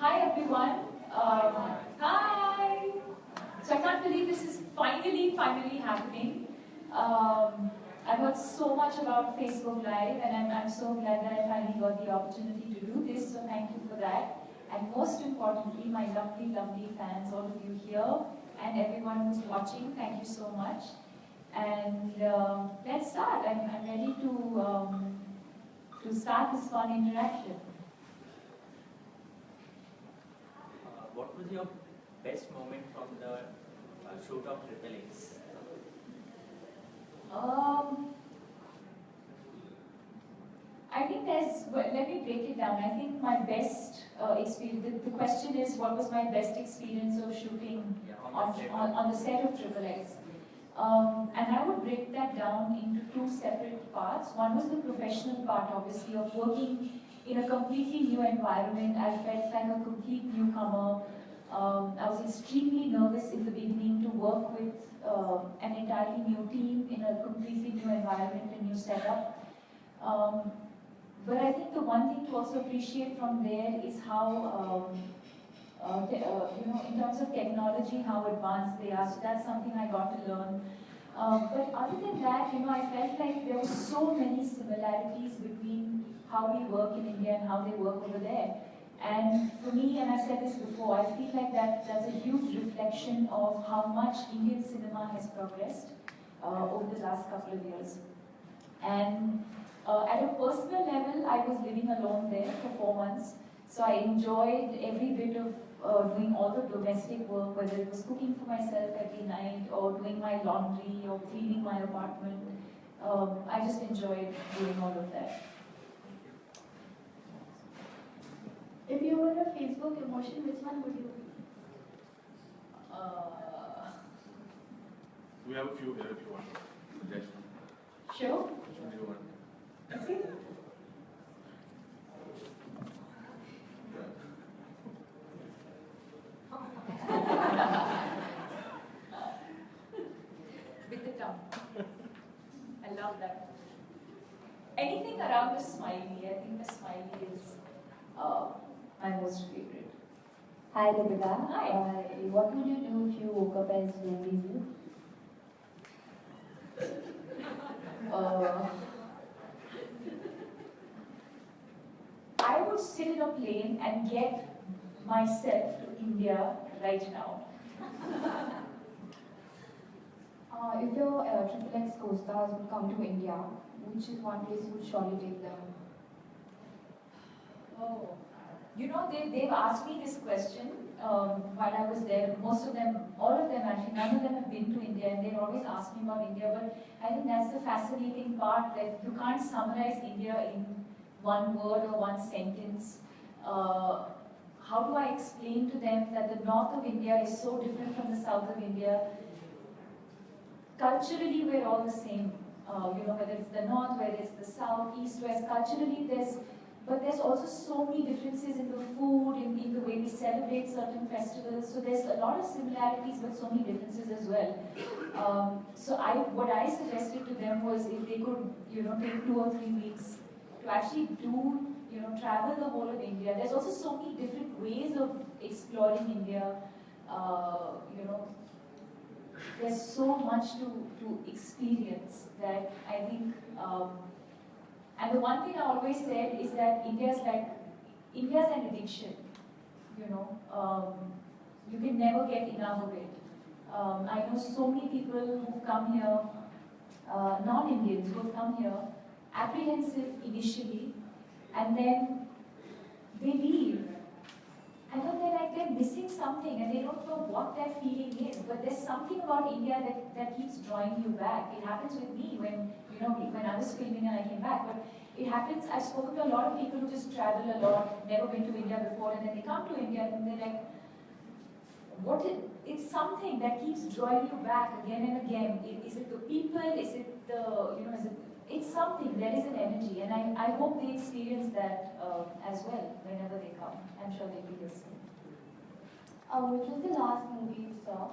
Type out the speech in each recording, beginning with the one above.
Hi everyone. Hi. So I can't believe this is finally happening. I've heard so much about Facebook Live, and I'm so glad that I finally got the opportunity to do this. So thank you for that. And most importantly, my lovely fans, all of you here, and everyone who's watching, thank you so much. And let's start. I'm ready to start this fun interaction. What was your best moment from the shoot of Triple X? I think well, let me break it down. I think my best experience, the question is what was my best experience of shooting on the set of Triple X? And I would break that down into two separate parts. One was the professional part, obviously, of working in a completely new environment. I felt like a complete newcomer. I was extremely nervous in the beginning to work with an entirely new team in a completely new environment, a new setup. But I think the one thing to also appreciate from there is how, in terms of technology, how advanced they are. So that's something I got to learn. But other than that, I felt like there were so many similarities between how we work in India and how they work over there. And for me, and I've said this before, I feel like that's a huge reflection of how much Indian cinema has progressed over the last couple of years. And at a personal level, I was living alone there for 4 months. So I enjoyed every bit of doing all the domestic work, whether it was cooking for myself every night or doing my laundry or cleaning my apartment. I just enjoyed doing all of that. If you were a Facebook emotion, which one would you be? We have a few here if you want. Suggestion. Sure. Which one do you want? That's it. With the tongue. I love that. Anything around the smiley, I think the smiley is my most favorite. Hi, Deepika. Hi. What would you do if you woke up as Vin Diesel? I would sit in a plane and get myself to India right now. If your Triple X co-stars would come to India, which is one place you would surely take them? Oh, they've asked me this question while I was there. Most of them, all of them actually, none of them have been to India, and they always ask me about India. But I think that's the fascinating part, that you can't summarize India in one word or one sentence. How do I explain to them that the north of India is so different from the south of India? Culturally, we're all the same. Whether it's the north, whether it's the south, east, west. Culturally, there's also so many differences in the food, in the way we celebrate certain festivals. So there's a lot of similarities, but so many differences as well. What I suggested to them was if they could, take 2 or 3 weeks to actually travel the whole of India. There's also so many different ways of exploring India. There's so much to experience that I think. And the one thing I always said is that India's an addiction. You can never get enough of it. I know so many people who've come here, non-Indians who've come here, apprehensive initially, and then they leave. And then they're missing something, and they don't know what that feeling is. But there's something about India that keeps drawing you back. It happens with me when I was filming and I came back. But it happens. I've spoken to a lot of people who just travel a lot, never been to India before, and then they come to India and they're like, it's something that keeps drawing you back again and again. Is it the people? Is it it's something, there is an energy, and I hope they experience that as well whenever they come. I'm sure they'll be listening. Which was the last movie you saw?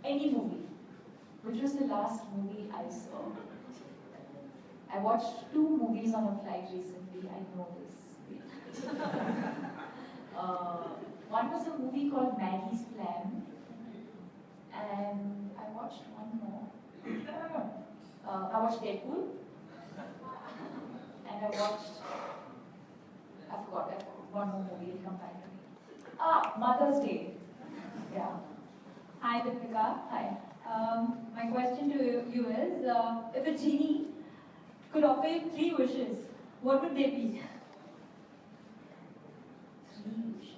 Any movie. Which was the last movie I saw? I I watched 2 movies on a flight recently. I know this. One was a movie called Maggie's Plan, and I watched one more. I watched Deadpool, and I forgot one more movie. It'll come back to me. Mother's Day. Yeah. Hi, Deepika. Hi. My question to you is, if a genie could offer you 3 wishes, what would they be? 3 wishes.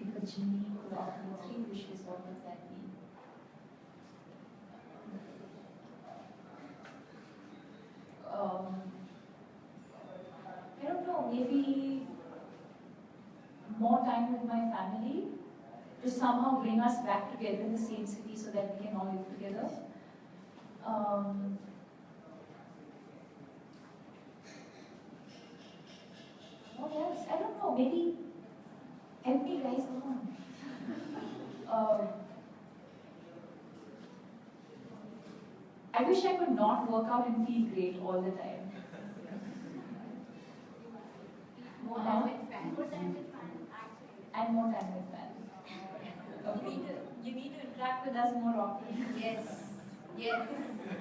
If a genie could offer me 3 wishes, what would that be? I don't know, maybe more time with my family to somehow bring us back together in the same city so that we can all live together. What else? I don't know, maybe help me guys, come on. I wish I could not work out and feel great all the time. More time with fans. More time with fans, actually. And more time with fans. You need to interact with us more often. Yes. Yes.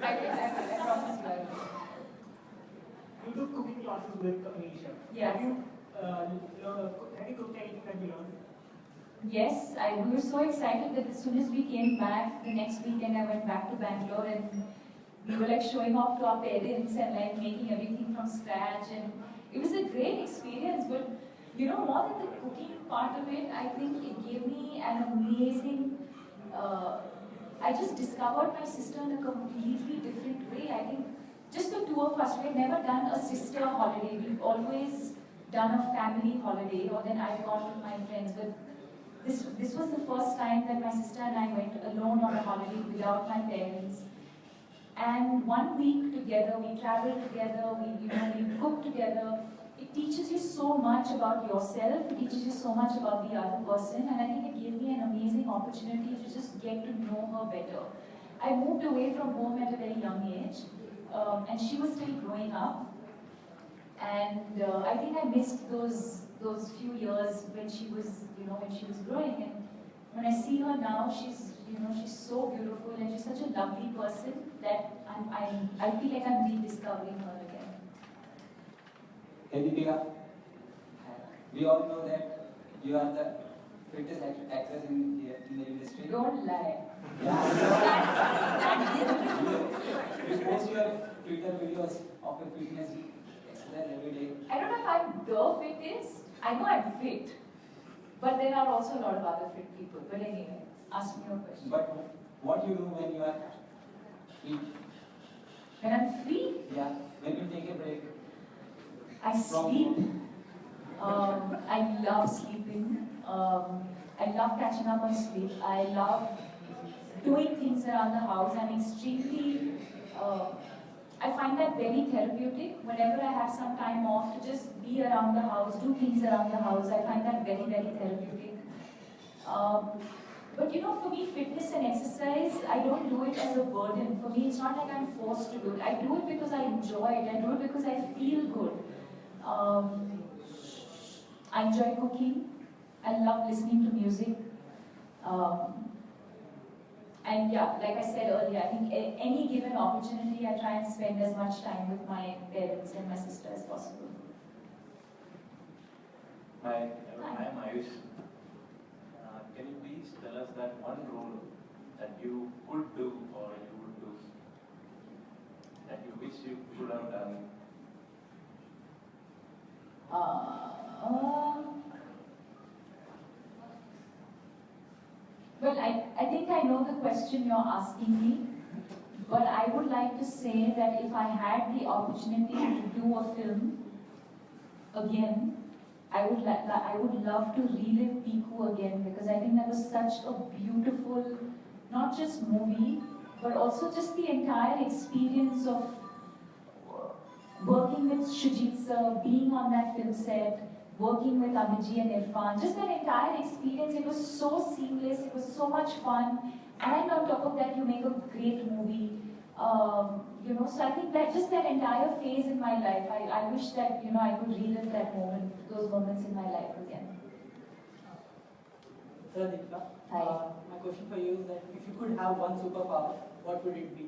I promise you I will. You took cooking classes with Anisha. Yeah. Have you cooked anything that you learned? Yes, we were so excited that as soon as we came back, the next weekend I went back to Bangalore and we were like showing off to our parents and like making everything from scratch, and it was a great experience. But you know, more than the cooking part of it, I think it gave me an amazing, I just discovered my sister in a completely different way. I think just the 2 of us, we've never done a sister holiday. We've always done a family holiday, or then I've gone with my friends. But this was the first time that my sister and I went alone on a holiday without my parents. And 1 week together, we traveled together, we cooked together. It teaches you so much about yourself, it teaches you so much about the other person, and I think it gave me an amazing opportunity to just get to know her better. I moved away from home at a very young age, and she was still growing up. And I think I missed those few years when she was, growing. And when I see her now, she's so beautiful and she's such a lovely person that I feel like I'm rediscovering her again. Hey Deepika, we all know that you are the fittest actress in the industry. Don't lie. You post your Twitter videos of your fitness exercise every day. I don't know if I'm the fittest. I know I'm fit. But there are also a lot of other fit people. But anyway, ask me your question. But what you do when you are free? When I'm free, Yeah, when you take a break. I sleep. I love sleeping. I love catching up on sleep. I love doing things around the house. I'm extremely, I find that very therapeutic. Whenever I have some time off to just be around the house, do things around the house, I find that very, very therapeutic. But for me, fitness and exercise, I don't do it as a burden. For me, it's not like I'm forced to do it. I do it because I enjoy it. I do it because I feel good. I enjoy cooking. I love listening to music. And yeah, like I said earlier, I think any given opportunity, I try and spend as much time with my parents and my sister as possible. Hi, I'm Ayush. Can you please tell us that one role that you could do or you would do that you wish you could have done? Well, I think I know the question you're asking me, but I would like to say that if I had the opportunity to do a film again, I would love to relive Piku again, because I think that was such a beautiful, not just movie, but also just the entire experience of working with Shujit sir, being on that film set, working with Amiji and Irfan, just that entire experience, it was so seamless, it was so much fun, and on top of that, you to make a great movie. So I think that just that entire phase in my life, I wish that, I could relive that moment, those moments in my life again. Hello, Deepika. Hi. My question for you is that if you could have one superpower, what would it be?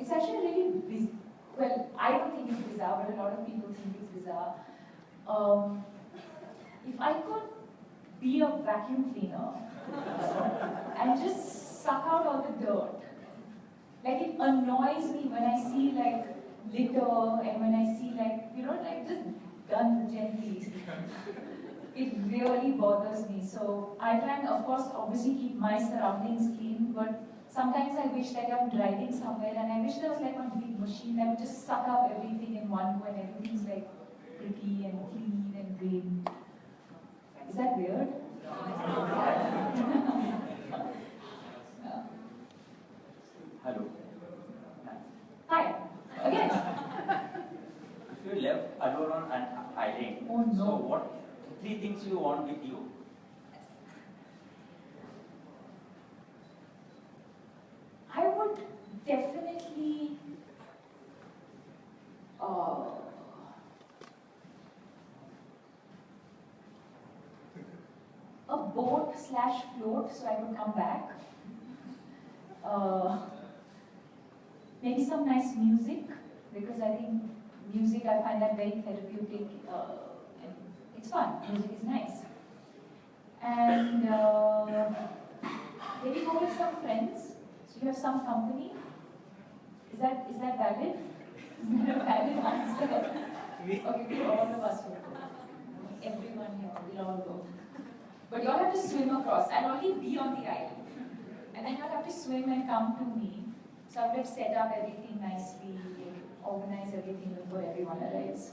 It's actually really bizarre. Well, I don't think it's bizarre, but a lot of people think it's bizarre. If I could be a vacuum cleaner and just suck out all the dirt, like it annoys me when I see like litter and when I see like just done gently. It really bothers me. So I try and, of course, obviously keep my surroundings clean, but sometimes I wish like I'm driving somewhere and I wish there was like one big machine that would just suck up everything in one go and everything's like pretty and clean and green. Is that weird? Yeah. Hello. Hi. Again. If you left alone on an island, Oh, no. so what 3 things you want with you? I would definitely a boat/float so I could come back. Maybe some nice music, because I think music, I find that very therapeutic. And it's fun. Music is nice. And maybe go with some friends, so you have some company. Is that valid? Is that a valid answer? Okay, all of us will go. Everyone here, we'll all go. But you'll have to swim across. I'll only be on the island. And then you'll have to swim and come to me. So I would have set up everything nicely, organize everything before everyone arrives.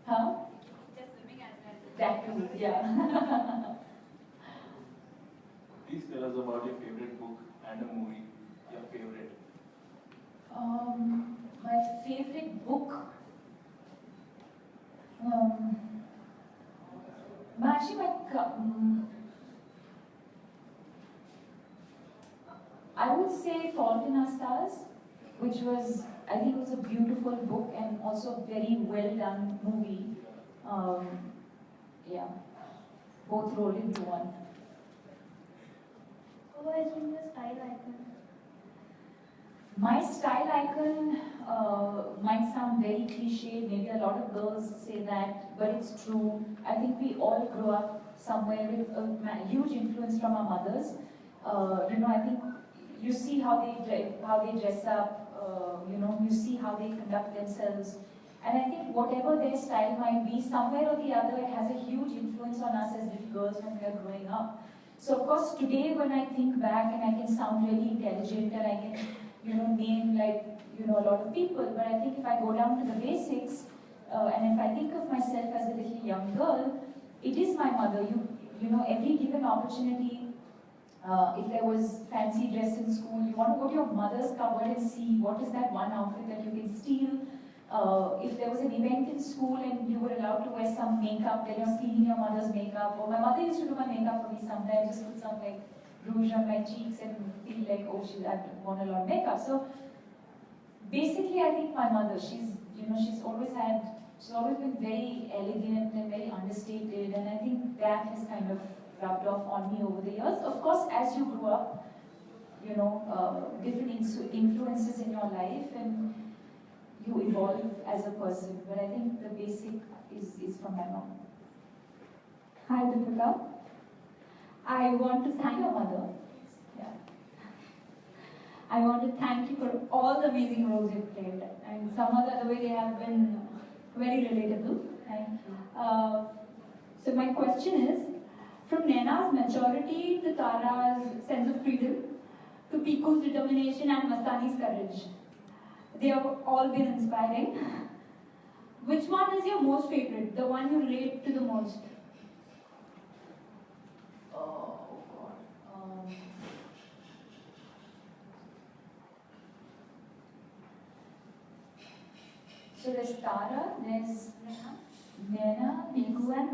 Huh? That too, yeah. Please tell us about your favorite book and a movie, your favorite. My favorite book. I would say Fault in Our Stars, which was, I think it was a beautiful book and also a very well done movie. Yeah, both rolled into one. Who has been your style icon? My style icon might sound very cliche, maybe a lot of girls say that, but it's true. I think we all grew up somewhere with a huge influence from our mothers. I think you see how they dress up, you see how they conduct themselves. And I think whatever their style might be, somewhere or the other, it has a huge influence on us as little girls when we are growing up. So of course today when I think back and I can sound really intelligent and I can name a lot of people, but I think if I go down to the basics, and if I think of myself as a little young girl, it is my mother. Every given opportunity, if there was fancy dress in school, you want to go to your mother's cupboard and see what is that one outfit that you can steal. If there was an event in school and you were allowed to wear some makeup, then you're stealing your mother's makeup. Or my mother used to do my makeup for me sometimes, just put some rouge on my cheeks and feel like, oh, I've worn a lot of makeup. So basically, I think my mother, she's always been very elegant and very understated, and I think that has kind of rubbed off on me over the years. Of course, as you grew up, different influences in your life and you evolve as a person, but I think the basic is from my mom. Hi, Deepika. I want to thank Your mother. Yeah. I want to thank you for all the amazing roles you've played, and some other way they have been very relatable. Thank you. So my question is, from Naina's maturity to Tara's sense of freedom, to Piku's determination and Mastani's courage, they have all been inspiring. Which one is your most favorite, the one you relate to the most? Oh God. So there's Tara, there's Naina, Piku and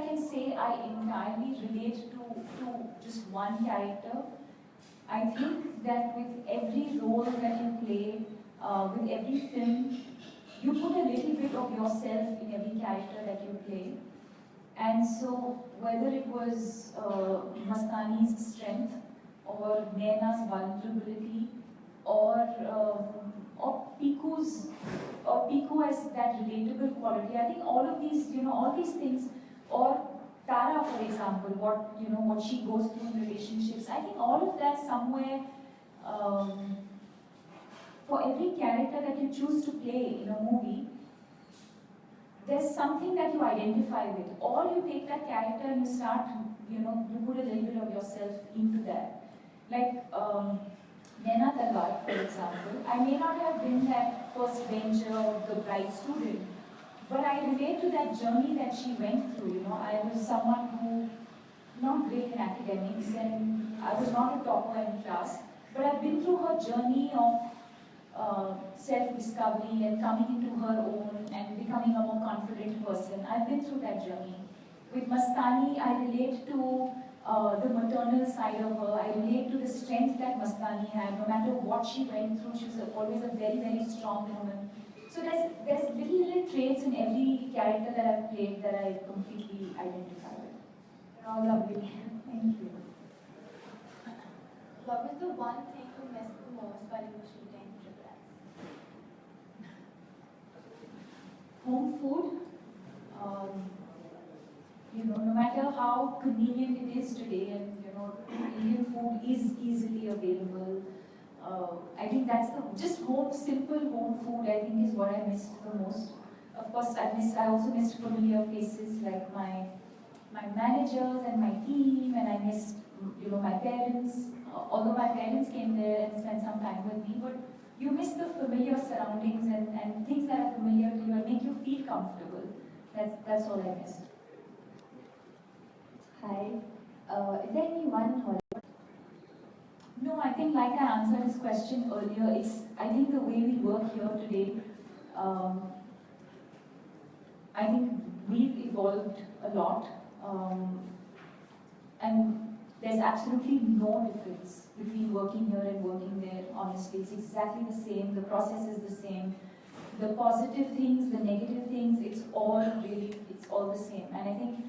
can say I entirely relate to just one character. I think that with every role that you play, with every film, you put a little bit of yourself in every character that you play. And so, whether it was Mastani's strength, or Naina's vulnerability, or Piku as that relatable quality, I think all of these, all these things, or Tara, for example, what she goes through in relationships, I think all of that somewhere, for every character that you choose to play in a movie, there's something that you identify with, or you take that character and you start, you put a little bit of yourself into that. Like Naina Talwar, for example, I may not have been that first bencher or the bright student, but I relate to that journey that she went through. I was someone who, not great in academics, and I was not a topper in class, but I've been through her journey of self-discovery and coming into her own and becoming a more confident person. I've been through that journey. With Mastani, I relate to the maternal side of her. I relate to the strength that Mastani had. No matter what she went through, she was always a very, very strong woman. So there's little traits in every character that I've played that I completely identify with. They're all lovely. Thank you. What was the one thing you missed the most while you were shooting Triple X? Home food. No matter how convenient it is today, and Indian food is easily available. I think that's just simple home food, I think, is what I missed the most. Of course, I also missed familiar faces like my managers and my team, and I missed, my parents. Although my parents came there and spent some time with me, but you miss the familiar surroundings and things that are familiar to you and make you feel comfortable. That's all I missed. Hi. Is there any one Hollywood? No, I think like I answered this question earlier, I think the way we work here today, I think we've evolved a lot, and there's absolutely no difference between working here and working there, honestly. It's exactly the same, the process is the same. The positive things, the negative things, it's all the same. And I think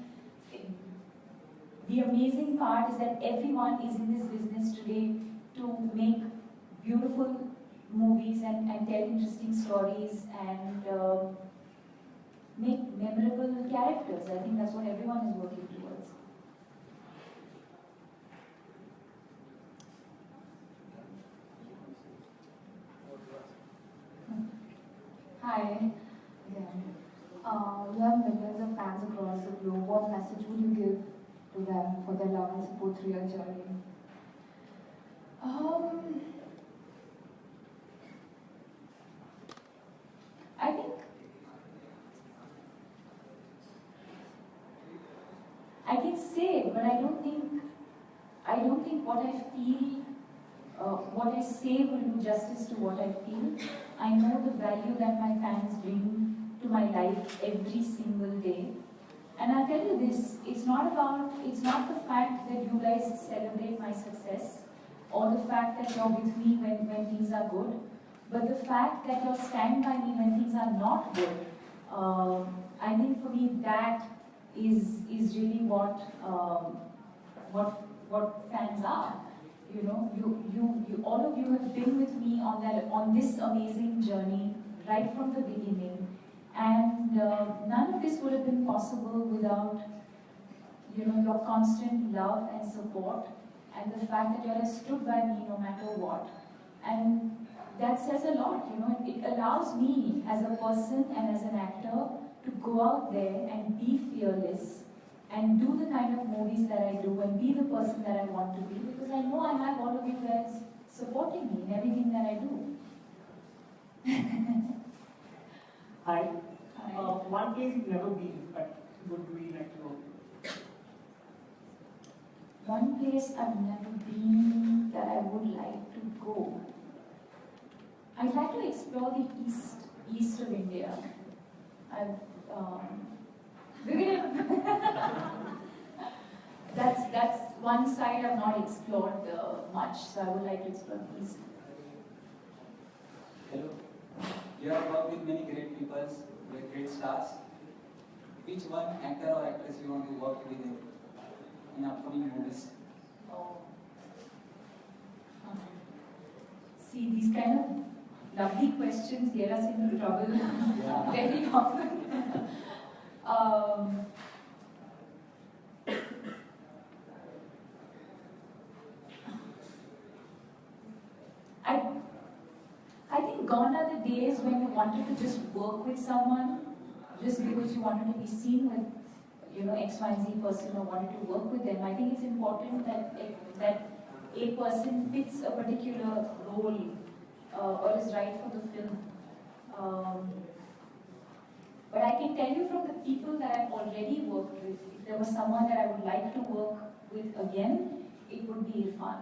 the amazing part is that everyone is in this business today to make beautiful movies and tell interesting stories and make memorable characters. I think that's what everyone is working towards. Hi. Again. You have millions of fans across the globe. What message would you give to them for their love and support through your journey? I think I can say, but I don't think what I feel, what I say will do justice to what I feel. I know the value that my fans bring to my life every single day. And I'll tell you this, it's not the fact that you guys celebrate my success or the fact that you're with me when things are good, but the fact that you'll stand by me when things are not good. I think for me that is really what fans are. You all of you have been with me on this amazing journey right from the beginning. And none of this would have been possible without, your constant love and support, and the fact that you have stood by me no matter what. And that says a lot, It allows me as a person and as an actor to go out there and be fearless and do the kind of movies that I do and be the person that I want to be, because I know I have all of you guys supporting me in everything that I do. Hi. Hi. One place you've never been, but would we like to go? One place I've never been that I would like to go. I'd like to explore the east of India. We're gonna that's one side I've not explored much, so I would like to explore these. Hello. You have worked with many great people, with great stars. Which one actor or actress you want to work with in upcoming movies? Oh. See, these kind of lovely questions get us into trouble very often. I think gone are the days when you wanted to just work with someone just because you wanted to be seen with, X, Y, and Z person or wanted to work with them. I think it's important that a person fits a particular role or is right for the film. But I can tell you from the people that I've already worked with, if there was someone that I would like to work with again, it would be Irfan.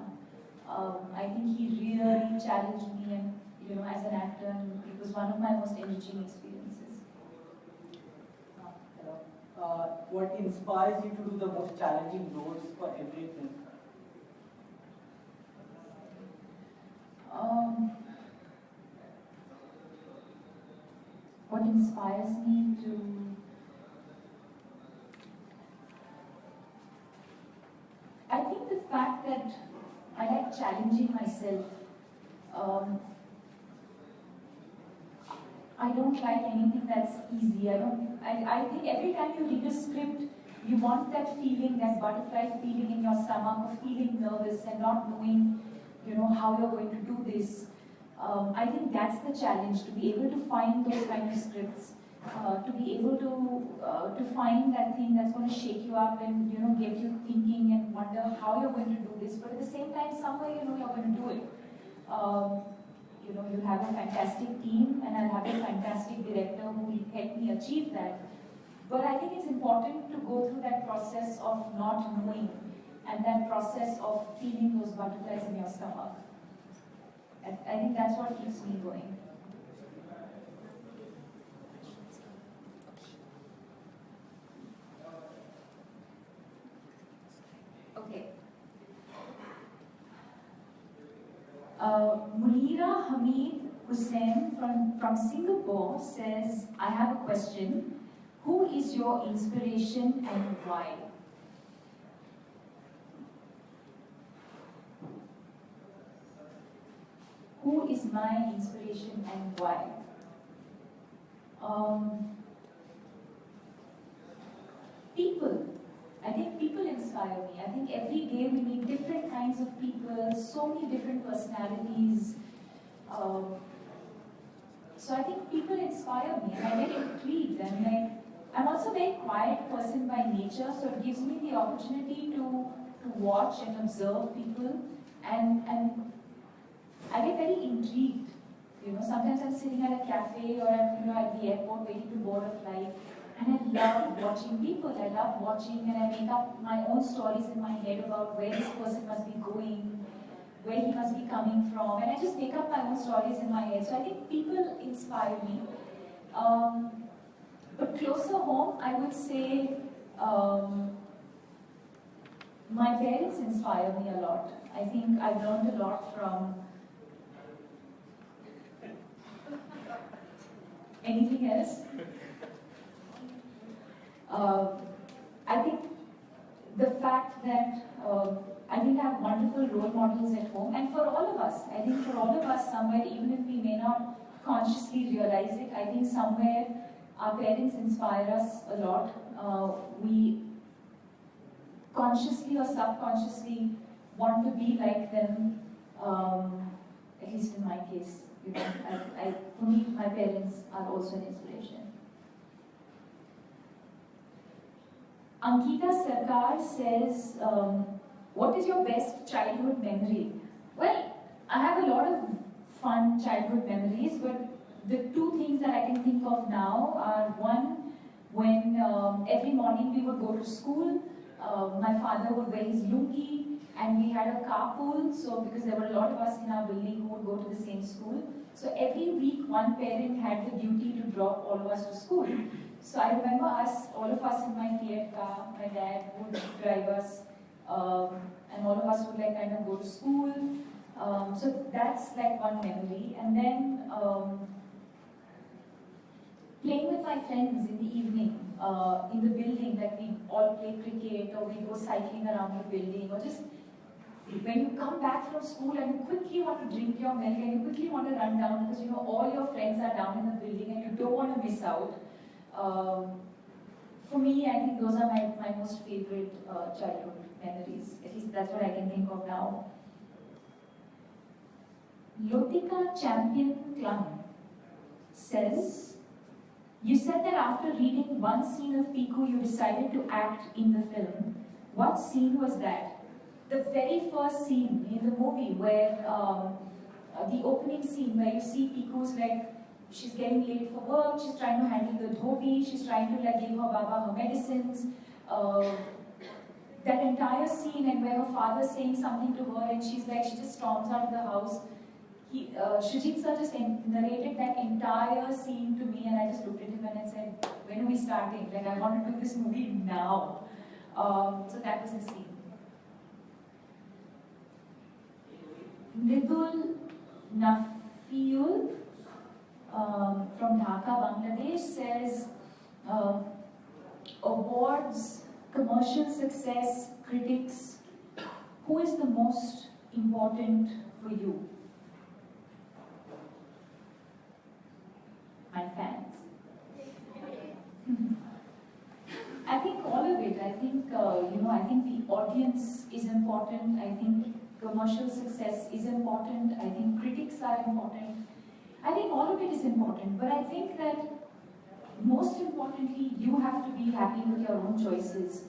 I think he really challenged me and, as an actor, and it was one of my most enriching experiences. What inspires you to do the most challenging roles for every film? What inspires me to... I think the fact that I like challenging myself. I don't like anything that's easy. I think every time you read a script, you want that feeling, that butterfly feeling in your stomach of feeling nervous and not knowing, how you're going to do this. I think that's the challenge, to be able to find those kind of scripts, to be able to find that thing that's going to shake you up and, get you thinking and wonder how you're going to do this. But at the same time, somewhere, you're going to do it. You have a fantastic team, and I'll have a fantastic director who will help me achieve that. But I think it's important to go through that process of not knowing and that process of feeling those butterflies in your stomach. I think that's what keeps me going. Okay. Munira Hamid Hussain from Singapore says, I have a question. Who is your inspiration and why? Who is my inspiration and why? People. I think people inspire me. I think every day we meet different kinds of people, so many different personalities. So I think people inspire me, and I get intrigued. I'm also a very quiet person by nature, so it gives me the opportunity to watch and observe people, and I get very intrigued. Sometimes I'm sitting at a cafe or I'm at the airport waiting to board a flight, and I love watching people. I love watching, and I make up my own stories in my head about where this person must be going, where he must be coming from, and I just make up my own stories in my head. So I think people inspire me. But closer home, I would say my parents inspire me a lot. I think I've learned a lot from... Anything else? I think the fact that I think I have wonderful role models at home, and for all of us, I think for all of us somewhere, even if we may not consciously realize it, I think somewhere our parents inspire us a lot. We consciously or subconsciously want to be like them, at least in my case. For me, my parents are also an inspiration. Ankita Sarkar says, what is your best childhood memory? Well, I have a lot of fun childhood memories, but the two things that I can think of now are, one, when every morning we would go to school, my father would wear his lungi, and we had a carpool, so because there were a lot of us in our building who would go to the same school. So every week, one parent had the duty to drop all of us to school. So I remember us, all of us in my Fiat car, my dad would drive us, and all of us would like kind of go to school. So that's like one memory. And then playing with my friends in the evening, in the building, like we all play cricket or we go cycling around the building, or just when you come back from school and you quickly want to drink your milk and you quickly want to run down because you know all your friends are down in the building and you don't want to miss out. For me, I think those are my most favorite childhood memories. At least that's what I can think of now. Lotika Champion Clum says, you said that after reading one scene of Piku, you decided to act in the film. What scene was that? The very first scene in the movie where, the opening scene where you see Piku's like, she's getting late for work, she's trying to handle the dhobi, she's trying to like give her baba her medicines. That entire scene and where her father's saying something to her and she's like, she just storms out of the house. Srijit sir just narrated that entire scene to me and I just looked at him and I said, when are we starting? Like I want to do this movie now. So that was the scene. Nidul Nafiul from Dhaka, Bangladesh says, awards, commercial success, critics, who is the most important for you? My fans. I think all of it. I think, I think the audience is important. I think commercial success is important. I think critics are important. I think all of it is important. But I think that most importantly, you have to be happy with your own choices.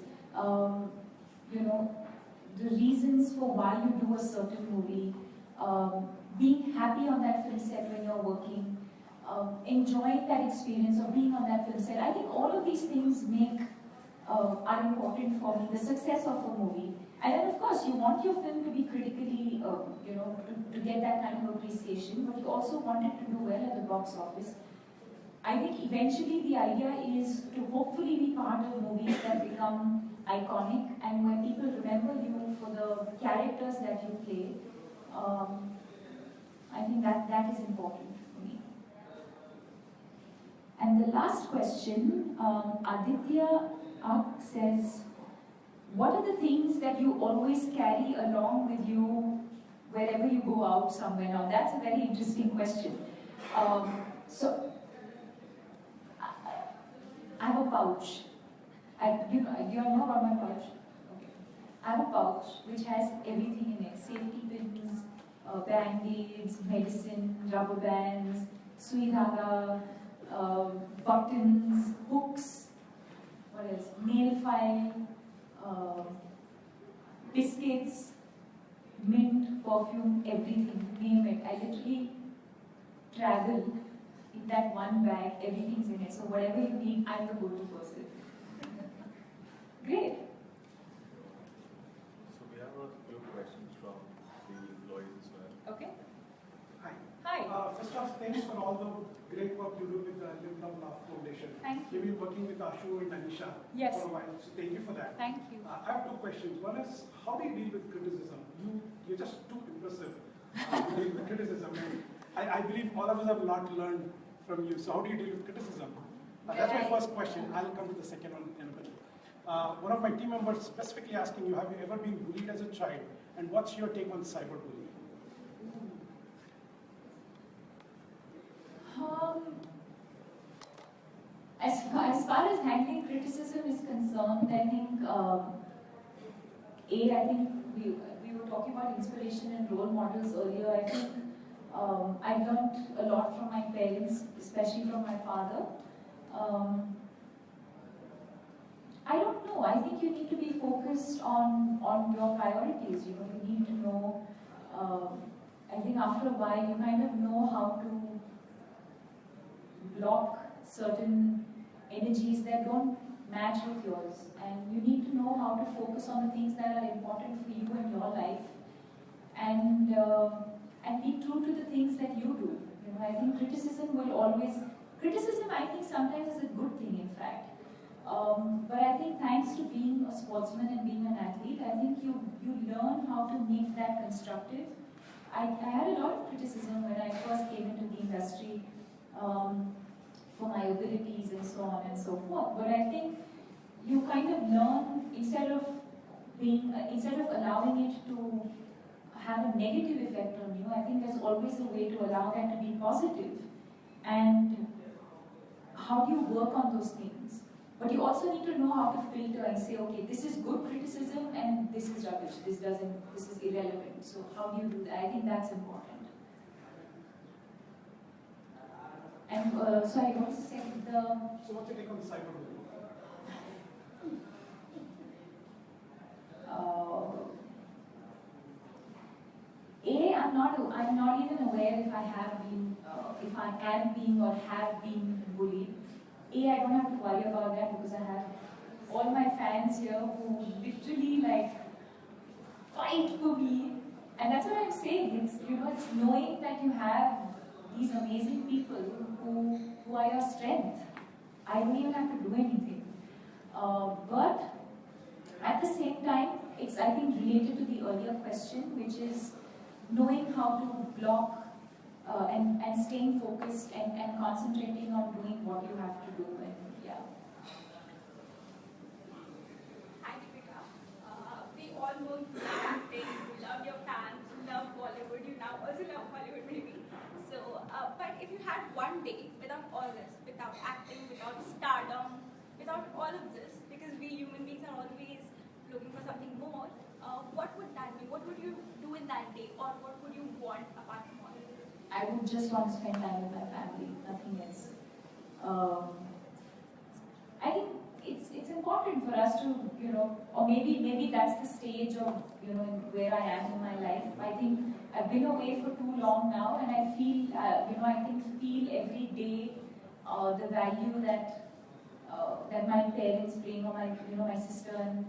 The reasons for why you do a certain movie, being happy on that film set when you're working, enjoying that experience of being on that film set. I think all of these things are important for me, the success of a movie. And then of course, you want your film to be critically, to get that kind of appreciation, but you also want it to do well at the box office. I think eventually the idea is to hopefully be part of movies that become iconic and where people remember you for the characters that you play. I think that is important for me. And the last question, Aditya Ak says, what are the things that you always carry along with you wherever you go out somewhere? Now that's a very interesting question. So I have a pouch. Do you know about my pouch? Okay. I have a pouch which has everything in it. Safety pins, band-aids, medicine, rubber bands, sui dhaga, buttons, hooks, what else? Nail file, biscuits, mint, perfume, everything, name it. I literally travel in that one bag, everything's in it. So whatever you need, I'm the go-to person. Great. So we have a few questions from the employees as well. Okay. Hi. Hi. First off, thanks for all the great work you do with the Live Love Laugh Foundation. Thank you. You've been working with Ashu and Anisha Yes. for a while, so thank you for that. Thank you. I have two questions. One is, how do you deal with criticism? You're just too impressive to deal with criticism. And I believe all of us have a lot to learn from you. So how do you deal with criticism? That's my first question. I'll come to the second one in a minute. One of my team members specifically asking you, have you ever been bullied as a child? And what's your take on cyberbullying? As far as handling criticism is concerned, I think, I think we were talking about inspiration and role models earlier. I think I learned a lot from my parents, especially from my father. I don't know. I think you need to be focused on your priorities. You need to know. I think after a while, you kind of know how to block certain energies that don't match with yours, and you need to know how to focus on the things that are important for you in your life, and be true to the things that you do. I think criticism criticism, I think, sometimes is a good thing, in fact. But I think thanks to being a sportsman and being an athlete, I think you learn how to make that constructive. I had a lot of criticism when I first came into the industry for my abilities and so on and so forth. But I think you kind of learn, instead of allowing it to have a negative effect on you, I think there's always a way to allow that to be positive. And how do you work on those things? But you also need to know how to filter and say, okay, this is good criticism and this is rubbish, this is irrelevant. So how do you do that? I think that's important. And sorry, what was the second? So what's your take on the cyberbullying? I'm not even aware if I am being or have been bullied. I don't have to worry about that because I have all my fans here who literally like fight for me, and that's what I'm saying. It's it's knowing that you have these amazing people who are your strength. I don't even have to do anything, but at the same time, it's I think related to the earlier question, which is knowing how to block and staying focused and concentrating on doing what you have to do. And yeah. Hi Deepika. We all know you love acting, you love your fans, you love Bollywood, you now also love Hollywood maybe. So, but if you had one day without all this, without acting, without stardom, without all of this, because we human beings are always looking for something more, what would that be? What would you do in that day, or what would you want apart from all of this? I would just want to spend time with my family, nothing else. I think it's important for us to, or maybe that's the stage of, where I am in my life. I think I've been away for too long now, and I feel, feel every day the value that my parents bring, or my sister, and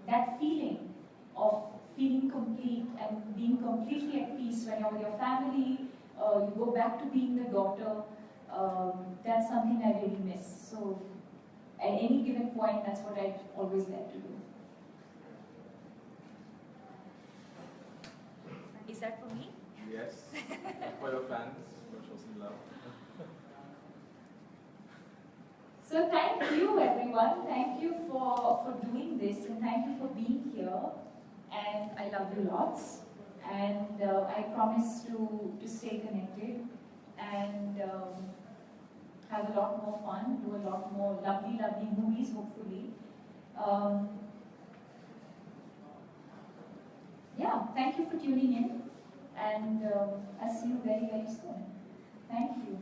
that feeling of feeling complete and being completely at peace when you're with your family. You go back to being the daughter. That's something I really miss. So at any given point, that's what I'd always like to do. Is that for me? Yes. For your fans, for show some love. So thank you, everyone. Thank you for doing this, and thank you for being here. And I love you lots. And I promise to stay connected and have a lot more fun, do a lot more lovely, lovely movies, hopefully. Yeah, thank you for tuning in, and I'll see you very, very soon. Thank you.